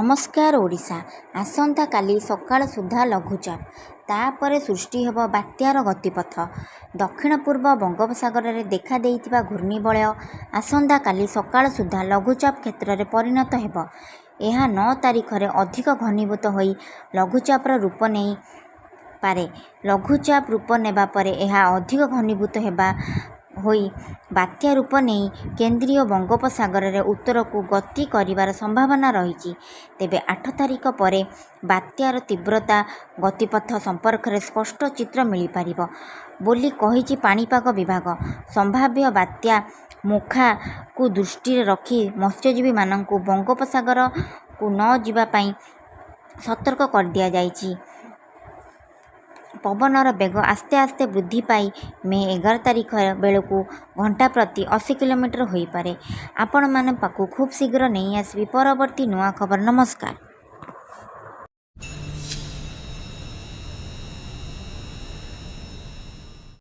नमस्कार ओडिशा। आसंता काली सकाळ सुधा लघुचाप तापर सृष्टि हेब बात्यार गतिपथ। दक्षिण पूर्व बंगोपसागर में देखा देइथिबा घूर्णिबलय आसंता काली सकाळ सुधा लघुचाप क्षेत्र में परिणत हेब। यह 9 तारिख में अधिक घनीभूत होई लघुचापर रूप नहीं पारे। लघुचाप रूप नेबा परे यह अधिक घनीभूत हेबा होई बात्या रूप नहीं केंद्रीय बंगोपसागर में उत्तर को गति करिवार संभावना रही। तेबे 8 तारिख पर बात्यार तीव्रता गतिपथ संपर्क में स्पष्ट चित्र मिल पार बोली कहिछि पाणीपाग विभाग। संभाव्य बात्या मोखा को दृष्टि रखी मत्स्यजीवी मानक बंगोपसागर को न जीवा पाई सतर्क कर दिया जाइछि। पवनर बेग आस्ते आस्ते वृद्धि पाई मे 11 तारिख बेलू घंटा प्रति 80 किलोमीटर हो पारे। आपण माने पाखु खूब शीघ्र नहीं आसबि परवर्ती नुआ खबर। नमस्कार।